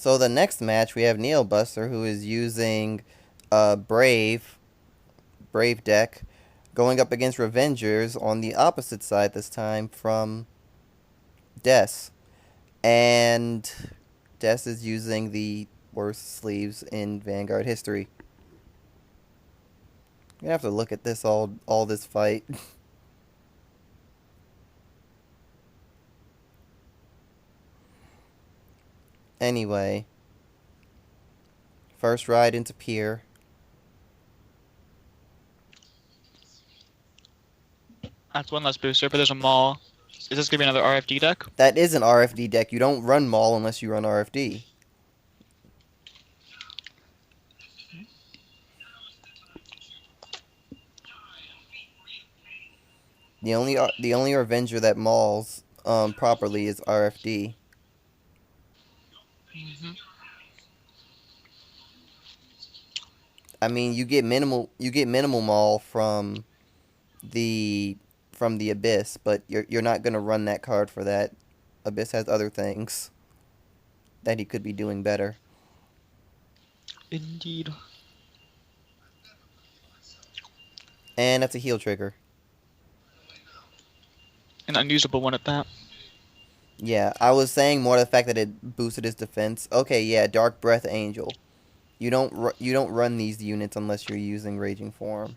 So the next match we have NeoBuster, who is using Brave deck, going up against Revengers on the opposite side this time from Des. And Des is using the worst sleeves in Vanguard history. I'm gonna have to look at this all this fight. Anyway, first ride into Pier. That's one less booster, but there's a Maul. Is this gonna be another RFD deck? That is an RFD deck. You don't run Maul unless you run RFD. The only Avenger that mauls properly is RFD. Mm-hmm. I mean, you get minimal maul from the Abyss, but you're not gonna run that card for that. Abyss has other things that he could be doing better. Indeed. And that's a heal trigger. An unusable one at that. Yeah, I was saying more the fact that it boosted his defense. Okay, yeah, Dark Breath Angel. You don't run these units unless you're using Raging Form.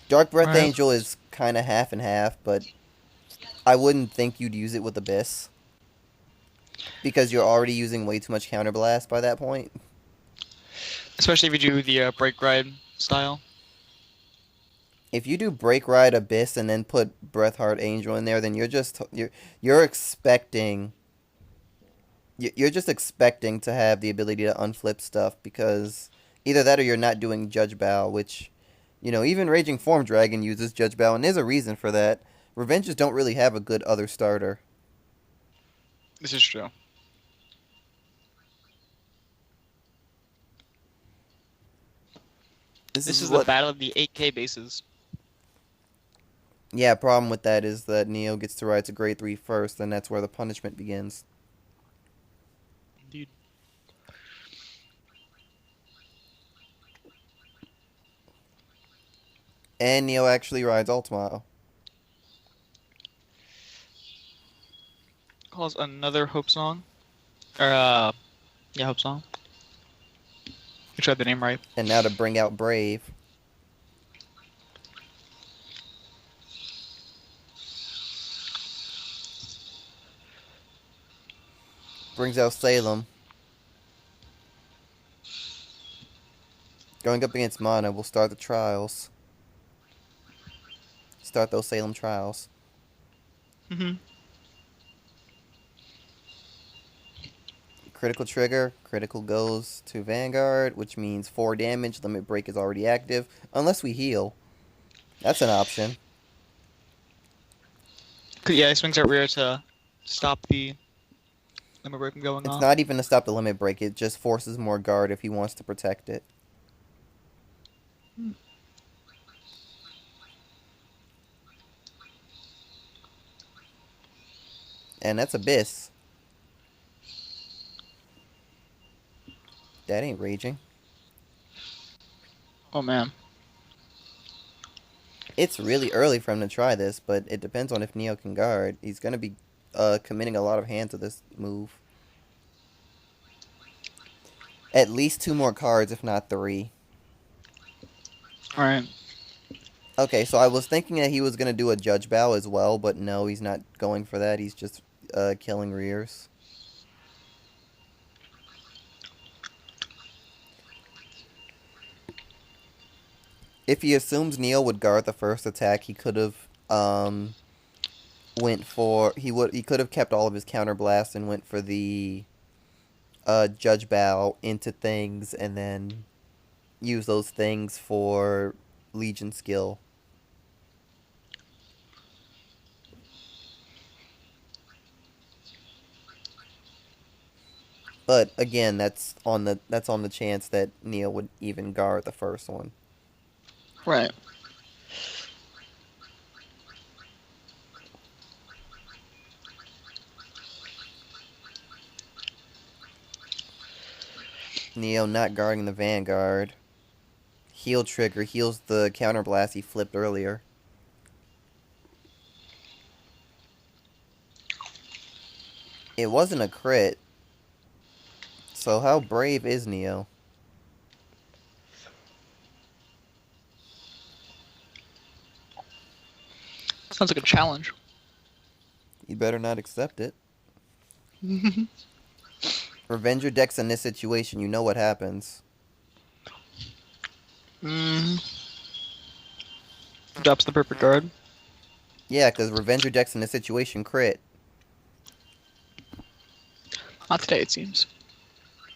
Dark Breath Right. Angel is kind of half and half, but I wouldn't think you'd use it with Abyss because you're already using way too much counterblast by that point. Especially if you do the break ride style. If you do Break Ride Abyss and then put Breathheart Angel in there, then you're expecting you're just expecting to have the ability to unflip stuff because either that or you're not doing Judge Bow, which even Raging Form Dragon uses Judge Bow, and there's a reason for that. Revengers don't really have a good other starter. This is true. This This is is the what battle of the 8K bases. Yeah, problem with that is that Neo gets to ride to grade 3 first, and that's where the punishment begins. Indeed. And Neo actually rides Ultimo. Calls another Hope Song. Or, yeah, Hope Song. You tried the name right. And now to bring out Brave. Brings out Salem. Going up against Mana, we'll start the trials. Start those Salem trials. Mm-hmm. Critical trigger. Critical goes to Vanguard, which means 4 damage. Limit break is already active. Unless we heal. That's an option. Yeah, he swings out rear to stop the limit break from going It's off. not even to stop the limit break. It just forces more guard if he wants to protect it. And that's Abyss. That ain't raging. Oh, man. It's really early for him to try this, but it depends on if Neo can guard. He's going to be committing a lot of hand to this move. At least 2 more cards, if not 3. Alright. Okay, so I was thinking that he was going to do a Judge Bow as well, but no, he's not going for that. He's just killing rears. If he assumes Neo would guard the first attack, he could have he could have kept all of his counter blasts and went for the Judge Bow into things and then use those things for Legion skill. But again, that's on the chance that Neo would even guard the first one. Right. Neo not guarding the Vanguard. Heal trigger heals the counterblast he flipped earlier. It wasn't a crit. So how brave is Neo? Sounds like a challenge. You better not accept it. Revenge your decks in this situation, you know what happens. Drops the perfect card. Yeah, because Revenge your decks in this situation crit. Not today, it seems.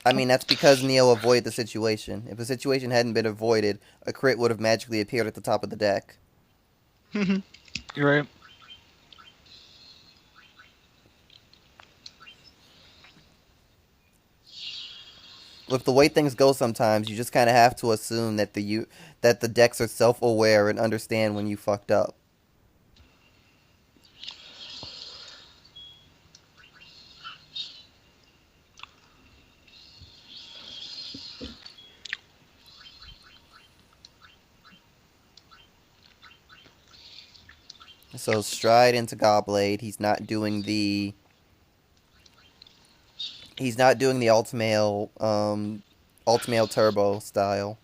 I mean, that's because Neo avoided the situation. If the situation hadn't been avoided, a crit would have magically appeared at the top of the deck. You're right. With the way things go sometimes, you just kind of have to assume that the decks are self-aware and understand when you fucked up. So stride into Gobblade. He's not doing the Ultimail Turbo style.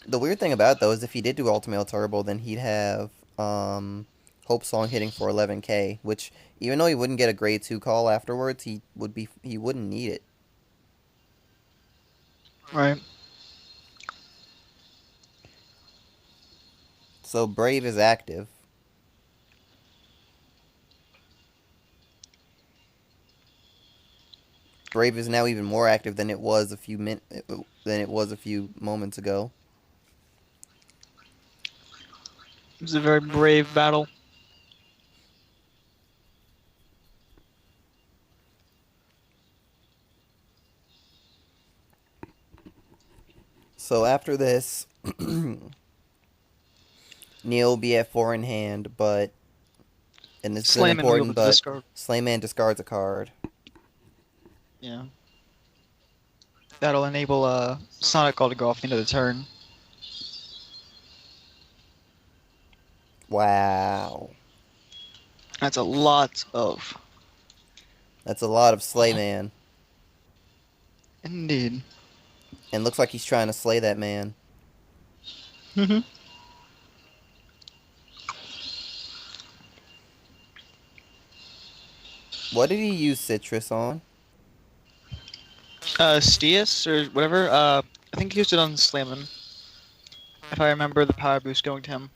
The weird thing about it, though, is if he did do Ultimail Turbo, then he'd have Hope Song hitting for 11k, which even though he wouldn't get a grade 2 call afterwards, he wouldn't need it. Right. So Brave is active. Brave is now even more active than it was a few moments ago. It was a very brave battle. So after this, Neil will be at 4 in hand, but and this is important, but Slayman discards a card. Yeah. That'll enable Sonic Call to go off the end of the turn. Wow. That's a lot of Slayman. Indeed. And looks like he's trying to slay that man. What did he use Citrus on? Stius or whatever. I think he used it on Slayman. If I remember the power boost going to him.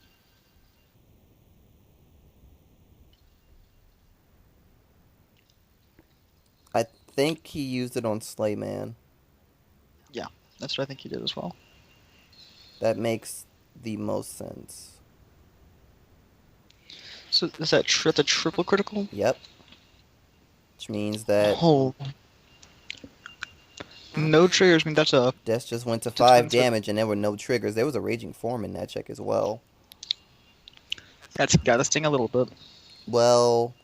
I think he used it on Slayman. Yeah, that's what I think he did as well. That makes the most sense. So is that's a triple critical? Yep. Which means that no triggers. I mean, that's a... Death just went to 5 damage and there were no triggers. There was a Raging Form in that check as well. That's gotta sting a little bit. Well,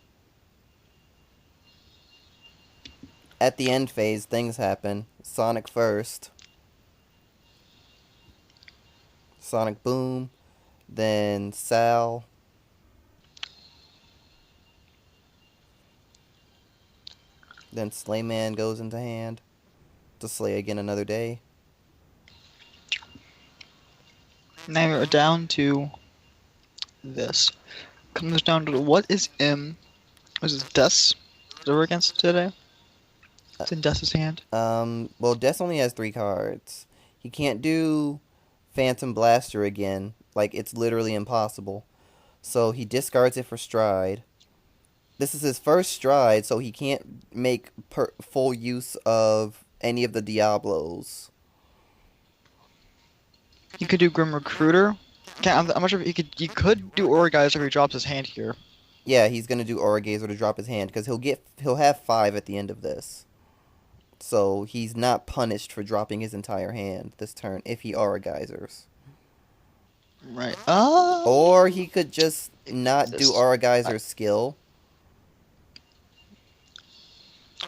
at the end phase, things happen. Sonic first. Sonic Boom. Then Sal. Then Slayman goes into hand. To slay again another day. Now we're down to this. Comes down to what is in... Was it Death's that we're against today? It's in Death's hand. Well, Death only has 3 cards. He can't do Phantom Blaster again. Like, it's literally impossible. So he discards it for Stride. This is his first Stride, so he can't make full use of any of the Diablos. You could do Grim Recruiter. I'm not sure if he could do Aura Geyser if he drops his hand here. Yeah, he's gonna do Aura Gazer to drop his hand because he'll have 5 at the end of this. So he's not punished for dropping his entire hand this turn if he aura geysers. Right. Or he could just not do This aura geyser's skill.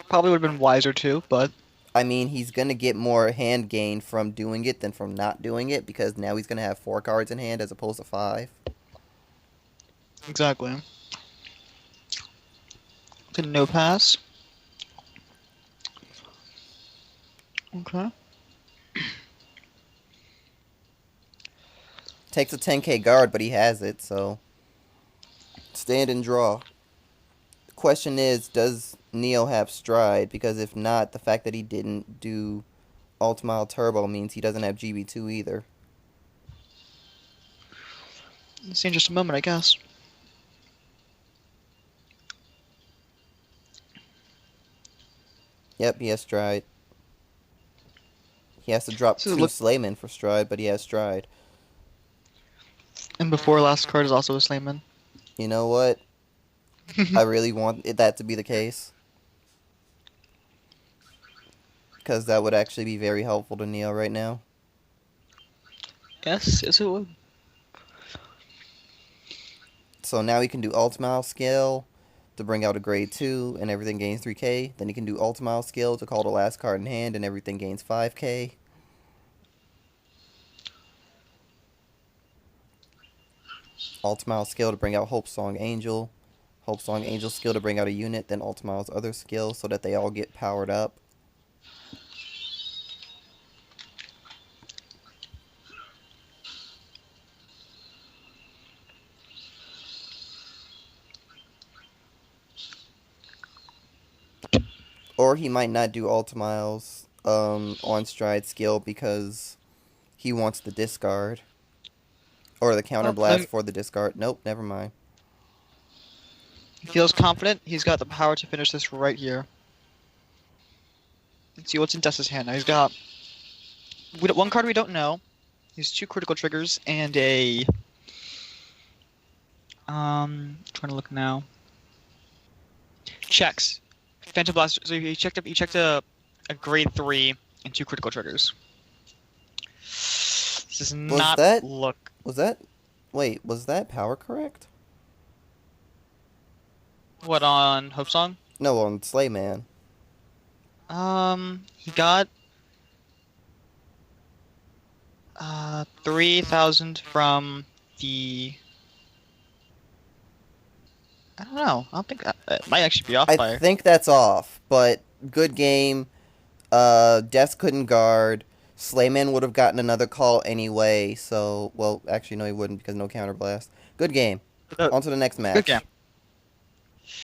probably would have been wiser too, but I mean, he's going to get more hand gain from doing it than from not doing it because now he's going to have 4 cards in hand as opposed to 5. exactly. To no pass. Okay. Takes a 10k guard, but he has it, so stand and draw. The question is, does Neo have stride? Because if not, the fact that he didn't do Ultimile Turbo means he doesn't have GB2 either. See in just a moment, I guess. Yep, he has stride. He has to drop So 2 look, Slaymen for stride, but he has stride. and before last card is also a Slayman. You know what? I really want that to be the case. Because that would actually be very helpful to Neo right now. Yes, it would. So now he can do Ultimile skill to bring out a grade 2 and everything gains 3k. Then he can do Ultimile skill to call the last card in hand and everything gains 5k. Ultimile skill to bring out Hope Song Angel. Hope Song Angel skill to bring out a unit, then Ultimile's other skill so that they all get powered up. Or he might not do Ultimile's on stride skill because he wants the discard. Or the counterblast for the discard. Nope, never mind. He feels confident. He's got the power to finish this right here. Let's see what's in Dust's hand. Now he's got one card we don't know. He's 2 critical triggers and a trying to look now. Checks. Phantom Blast. So he checked a grade 3 and 2 critical triggers. This does not look. Was that power correct? What, on Hope Song? No, on Slayman. He got 3,000 from the. I don't know. I don't think it might actually be off by. I think that's off, but good game. Death couldn't guard. Slayman would have gotten another call anyway, so, well, actually, no, he wouldn't because no counterblast. Good game. On to the next match. Good game.